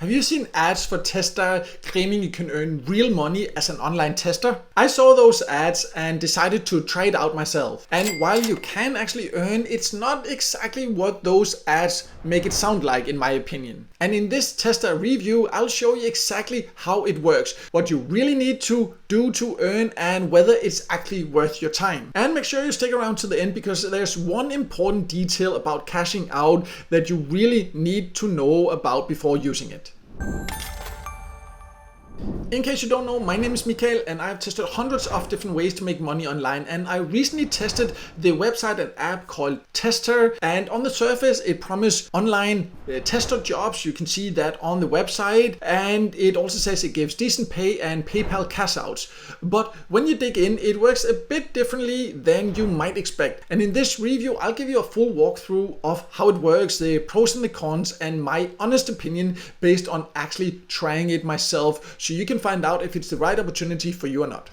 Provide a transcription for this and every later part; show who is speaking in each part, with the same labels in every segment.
Speaker 1: Have you seen ads for Teststar claiming you can earn real money as an online tester? I saw those ads and decided to try it out myself. And while you can actually earn, it's not exactly what those ads make it sound like, in my opinion. And in this Teststar review, I'll show you exactly how it works, what you really need to do to earn, and whether it's actually worth your time. And make sure you stick around to the end, because there's one important detail about cashing out that you really need to know about before using it. In case you don't know, my name is Mikael and I've tested hundreds of different ways to make money online, and I recently tested the website and app called Teststar, and on the surface it promised online tester jobs. You can see that on the website, and it also says it gives decent pay and PayPal cash outs. But when you dig in, it works a bit differently than you might expect. And in this review, I'll give you a full walkthrough of how it works, the pros and the cons, and my honest opinion based on actually trying it myself, so you can find out if it's the right opportunity for you or not.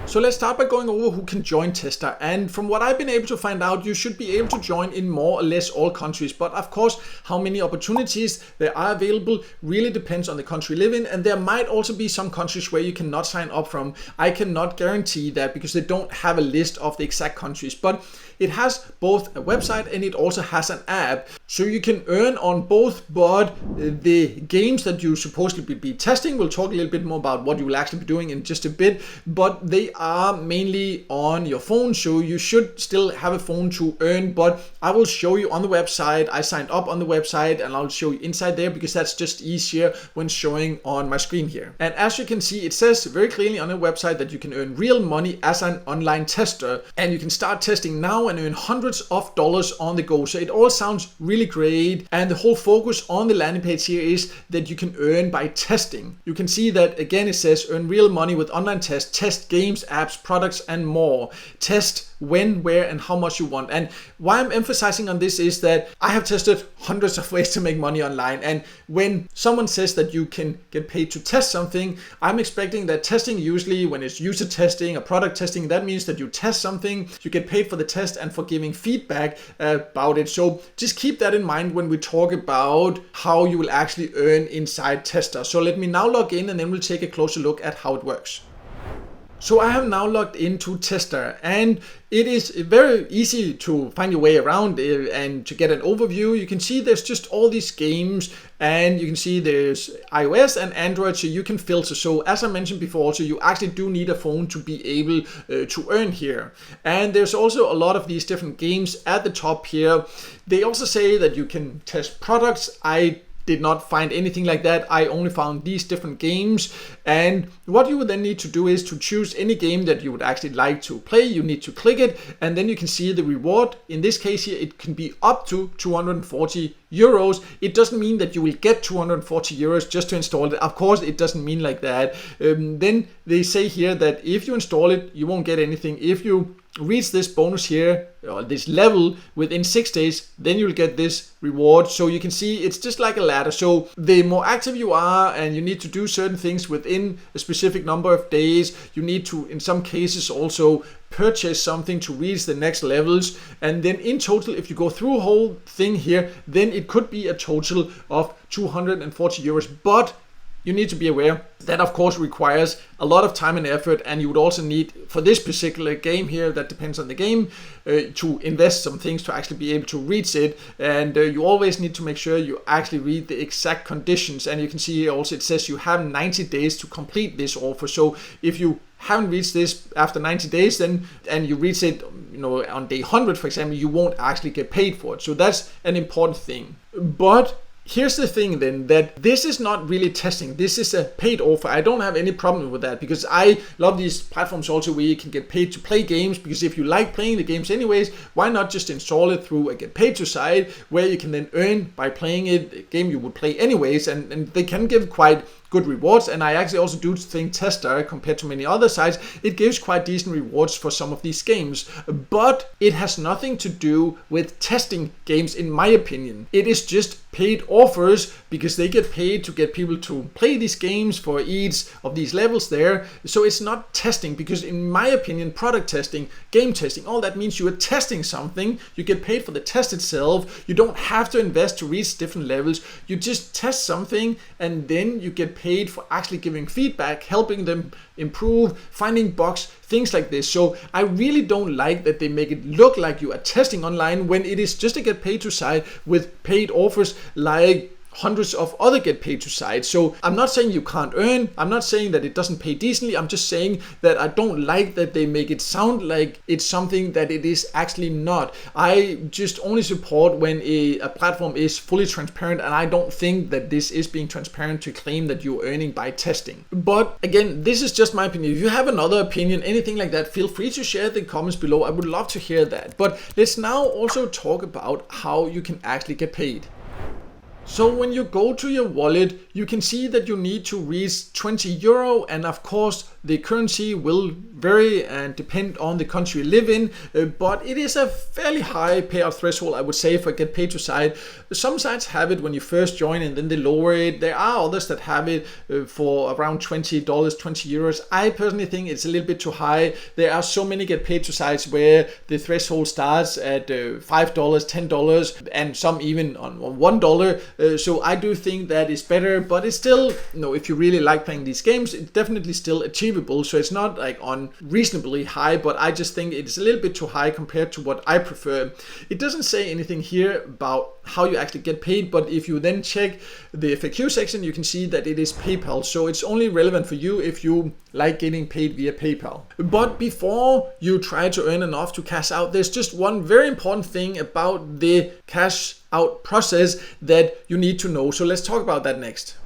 Speaker 1: So let's start by going over who can join Teststar. And from what I've been able to find out, you should be able to join in more or less all countries. But of course, how many opportunities there are available really depends on the country you live in. And there might also be some countries where you cannot sign up from. I cannot guarantee that because they don't have a list of the exact countries. But it has both a website and it also has an app. So you can earn on both, but the games that you supposedly be testing, we'll talk a little bit more about what you will actually be doing in just a bit, but they are mainly on your phone, so you should still have a phone to earn. But I will show you on the website. I signed up on the website and I'll show you inside there because that's just easier when showing on my screen here. And as you can see, it says very clearly on the website that you can earn real money as an online tester, and you can start testing now and earn hundreds of dollars on the go. So it all sounds really great, and the whole focus on the landing page here is that you can earn by testing. You can see that again it says earn real money with online tests, test games, apps, products and more. Test when, where and how much you want. And why I'm emphasizing on this is that I have tested hundreds of ways to make money online, and when someone says that you can get paid to test something, I'm expecting that testing, usually when it's user testing or product testing, that means that you test something, you get paid for the test and for giving feedback about it. So just keep that in mind when we talk about how you will actually earn inside Teststar. So let me now log in and then we'll take a closer look at how it works. So I have now logged into Teststar, and it is very easy to find your way around and to get an overview. You can see there's just all these games, and you can see there's iOS and Android, so you can filter. So as I mentioned before, so you actually do need a phone to be able to earn here. And there's also a lot of these different games at the top here. They also say that you can test products. I did not find anything like that. I only found these different games, and what you would then need to do is to choose any game that you would actually like to play. You need to click it, and then you can see the reward. In this case here, it can be up to 240 euros. It doesn't mean that you will get 240 euros just to install it. Of course, it doesn't mean like that. Then they say here that if you install it, you won't get anything. If you reach this bonus here, or this level within 6 days, then you'll get this reward. So you can see it's just like a ladder. So the more active you are, and you need to do certain things within a specific number of days, you need to in some cases also purchase something to reach the next levels. And then in total, if you go through a whole thing here, then it could be a total of 240 euros. But you need to be aware that of course requires a lot of time and effort, and you would also need, for this particular game here, that depends on the game, to invest some things to actually be able to reach it. And you always need to make sure you actually read the exact conditions. And you can see here also it says you have 90 days to complete this offer. So if you haven't reached this after 90 days, then and you reach it, on day 100, for example, you won't actually get paid for it. So that's an important thing. But here's the thing then, that this is not really testing. This is a paid offer. I don't have any problem with that, because I love these platforms also where you can get paid to play games. Because if you like playing the games anyways, why not just install it through a get paid to site where you can then earn by playing it, a game you would play anyways. And they can give quite good rewards, and I actually also do think Teststar, compared to many other sites, it gives quite decent rewards for some of these games, but it has nothing to do with testing games in my opinion. It is just paid offers because they get paid to get people to play these games for each of these levels there. So it's not testing, because in my opinion, product testing, game testing, all that means you are testing something, you get paid for the test itself, you don't have to invest to reach different levels, you just test something and then you get paid for actually giving feedback, helping them improve, finding bugs, things like this. So I really don't like that they make it look like you are testing online when it is just to get paid to site with paid offers like hundreds of other get paid to sites. So I'm not saying you can't earn, I'm not saying that it doesn't pay decently, I'm just saying that I don't like that they make it sound like it's something that it is actually not. I just only support when a platform is fully transparent, and I don't think that this is being transparent to claim that you're earning by testing. But again, this is just my opinion. If you have another opinion, anything like that, feel free to share in the comments below. I would love to hear that. But let's now also talk about how you can actually get paid. So when you go to your wallet, you can see that you need to reach 20 euro, and of course the currency will vary and depend on the country you live in, but it is a fairly high payout threshold, I would say, for get paid to site. Some sites have it when you first join and then they lower it. There are others that have it for around $20, 20 euros. I personally think it's a little bit too high. There are so many get paid to sites where the threshold starts at $5, $10, and some even on $1. So I do think that is better, but it's still, if you really like playing these games, it's definitely still achievable. So it's not like unreasonably high, but I just think it's a little bit too high compared to what I prefer. It doesn't say anything here about how you actually get paid, but if you then check the FAQ section, you can see that it is PayPal. So it's only relevant for you if you like getting paid via PayPal. But before you try to earn enough to cash out, there's just one very important thing about the cash out process that you need to know. So let's talk about that next.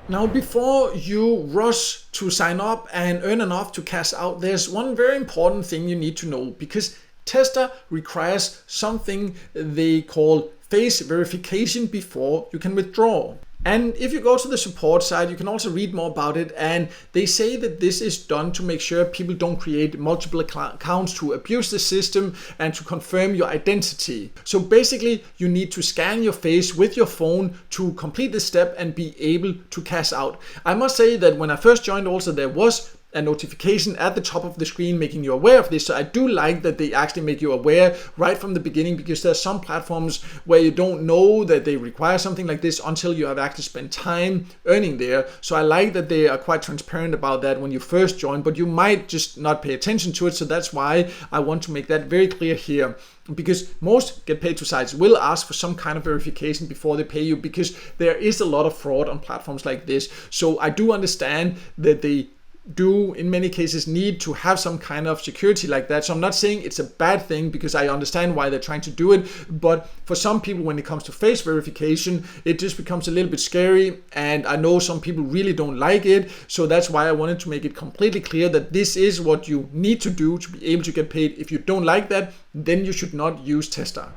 Speaker 1: Now, before you rush to sign up and earn enough to cash out, there's one very important thing you need to know, because Teststar requires something they call face verification before you can withdraw. And if you go to the support site, you can also read more about it, and they say that this is done to make sure people don't create multiple accounts to abuse the system and to confirm your identity. So basically, you need to scan your face with your phone to complete this step and be able to cash out. I must say that when I first joined also, there was a notification at the top of the screen making you aware of this. So I do like that they actually make you aware right from the beginning, because there are some platforms where you don't know that they require something like this until you have actually spent time earning there. So I like that they are quite transparent about that when you first join, but you might just not pay attention to it. So that's why I want to make that very clear here, because most get paid to sites will ask for some kind of verification before they pay you, because there is a lot of fraud on platforms like this. So I do understand that they do in many cases need to have some kind of security like that. So I'm not saying it's a bad thing, because I understand why they're trying to do it, but for some people, when it comes to face verification, it just becomes a little bit scary, and I know some people really don't like it. So that's why I wanted to make it completely clear that this is what you need to do to be able to get paid. If you don't like that, then you should not use Teststar.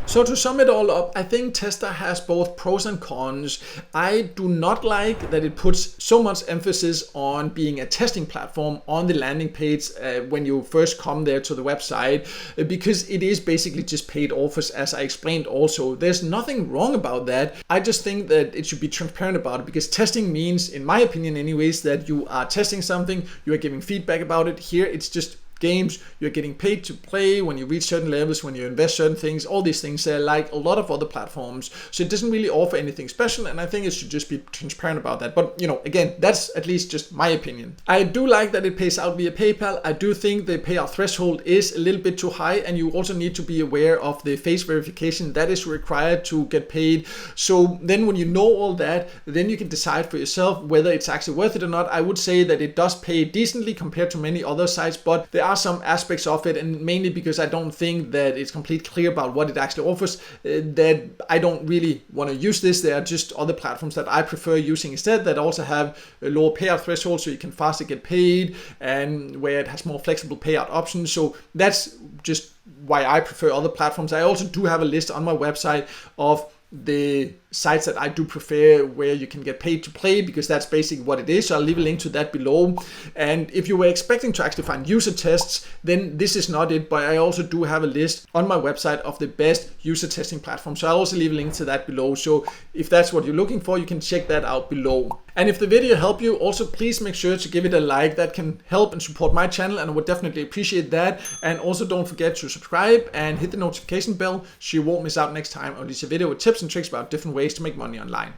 Speaker 1: So to sum it all up, I think Teststar has both pros and cons. I do not like that it puts so much emphasis on being a testing platform on the landing page when you first come there to the website, because it is basically just paid offers, as I explained also. There's nothing wrong about that. I just think that it should be transparent about it, because testing means, in my opinion anyways, that you are testing something, you are giving feedback about it. Here it's just games, you're getting paid to play when you reach certain levels, when you invest certain things, all these things are like a lot of other platforms. So it doesn't really offer anything special, and I think it should just be transparent about that. But again, that's at least just my opinion. I do like that it pays out via PayPal. I do think the payout threshold is a little bit too high, and you also need to be aware of the face verification that is required to get paid. So then when you know all that, then you can decide for yourself whether it's actually worth it or not. I would say that it does pay decently compared to many other sites, but there are some aspects of it, and mainly because I don't think that it's completely clear about what it actually offers, that I don't really want to use this. There are just other platforms that I prefer using instead that also have a lower payout threshold, so you can faster get paid, and where it has more flexible payout options. So that's just why I prefer other platforms. I also do have a list on my website of the sites that I do prefer, where you can get paid to play, because that's basically what it is. So I'll leave a link to that below. And if you were expecting to actually find user tests, then this is not it, but I also do have a list on my website of the best user testing platforms. So I'll also leave a link to that below. So if that's what you're looking for, you can check that out below. And if the video helped you, also please make sure to give it a like. That can help and support my channel, and I would definitely appreciate that. And also don't forget to subscribe and hit the notification bell so you won't miss out next time on this video with tips and tricks about different ways to make money online.